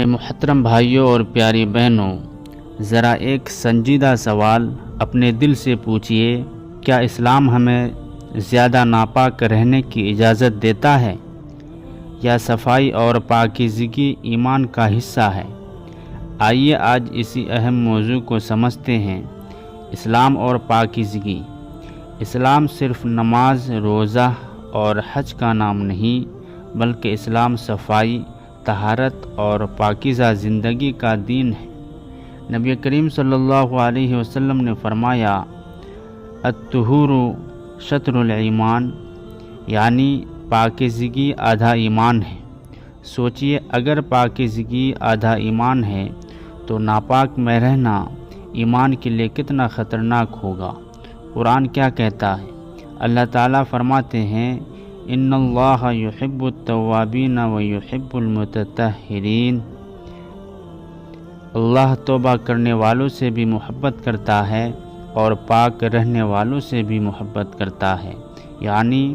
محترم بھائیوں اور پیاری بہنوں، ذرا ایک سنجیدہ سوال اپنے دل سے پوچھئے، کیا اسلام ہمیں زیادہ ناپاک رہنے کی اجازت دیتا ہے یا صفائی اور پاکیزگی ایمان کا حصہ ہے؟ آئیے آج اسی اہم موضوع کو سمجھتے ہیں۔ اسلام اور پاکیزگی۔ اسلام صرف نماز، روزہ اور حج کا نام نہیں، بلکہ اسلام صفائی، طہارت اور پاکیزہ زندگی کا دین ہے۔ نبی کریم صلی اللہ علیہ وسلم نے فرمایا، الطہور شطر الایمان، یعنی پاکیزگی آدھا ایمان ہے۔ سوچئے، اگر پاکیزگی آدھا ایمان ہے تو ناپاک میں رہنا ایمان کے لیے کتنا خطرناک ہوگا۔ قرآن کیا کہتا ہے؟ اللہ تعالیٰ فرماتے ہیں، ان اللہ یحب التوابین ویحب المتطہرین۔ اللہ توبہ کرنے والوں سے بھی محبت کرتا ہے اور پاک رہنے والوں سے بھی محبت کرتا ہے، یعنی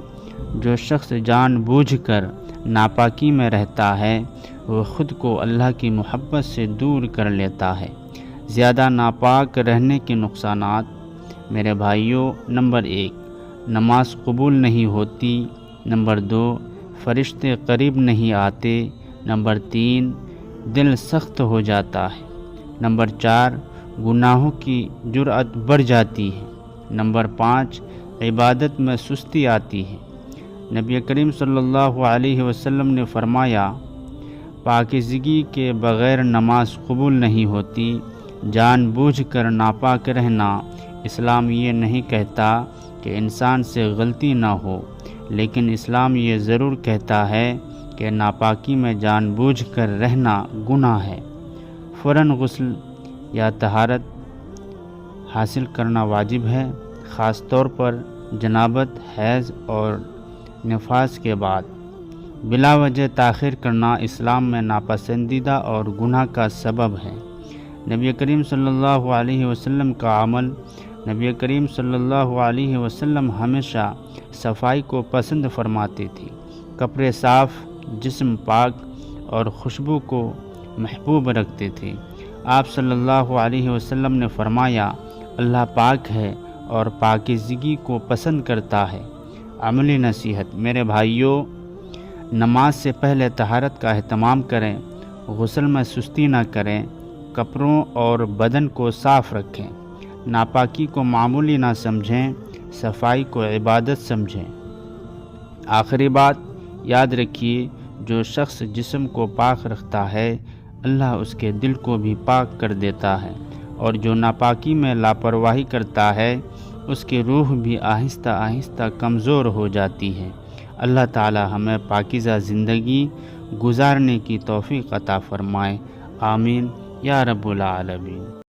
جو شخص جان بوجھ کر ناپاکی میں رہتا ہے وہ خود کو اللہ کی محبت سے دور کر لیتا ہے۔ زیادہ ناپاک رہنے کے نقصانات۔ میرے بھائیوں، نمبر 1، نماز قبول نہیں ہوتی۔ نمبر 2، فرشتے قریب نہیں آتے۔ نمبر 3، دل سخت ہو جاتا ہے۔ نمبر 4، گناہوں کی جرأت بڑھ جاتی ہے۔ نمبر 5، عبادت میں سستی آتی ہے۔ نبی کریم صلی اللہ علیہ وسلم نے فرمایا، پاکیزگی کے بغیر نماز قبول نہیں ہوتی۔ جان بوجھ کر ناپاک رہنا۔ اسلام یہ نہیں کہتا کہ انسان سے غلطی نہ ہو، لیکن اسلام یہ ضرور کہتا ہے کہ ناپاکی میں جان بوجھ کر رہنا گناہ ہے۔ فوراً غسل یا طہارت حاصل کرنا واجب ہے، خاص طور پر جنابت، حیض اور نفاس کے بعد۔ بلا وجہ تاخیر کرنا اسلام میں ناپسندیدہ اور گناہ کا سبب ہے۔ نبی کریم صلی اللہ علیہ وسلم کا عمل۔ نبی کریم صلی اللہ علیہ وسلم ہمیشہ صفائی کو پسند فرماتے تھے۔ کپڑے صاف، جسم پاک اور خوشبو کو محبوب رکھتے تھے۔ آپ صلی اللہ علیہ وسلم نے فرمایا، اللہ پاک ہے اور پاکیزگی کو پسند کرتا ہے۔ عملی نصیحت۔ میرے بھائیوں، نماز سے پہلے طہارت کا اہتمام کریں، غسل میں سستی نہ کریں، کپڑوں اور بدن کو صاف رکھیں، ناپاکی کو معمولی نہ سمجھیں، صفائی کو عبادت سمجھیں۔ آخری بات، یاد رکھیے، جو شخص جسم کو پاک رکھتا ہے، اللہ اس کے دل کو بھی پاک کر دیتا ہے، اور جو ناپاکی میں لاپرواہی کرتا ہے اس کی روح بھی آہستہ آہستہ کمزور ہو جاتی ہے۔ اللہ تعالی ہمیں پاکیزہ زندگی گزارنے کی توفیق عطا فرمائے۔ آمین یا رب العالمین۔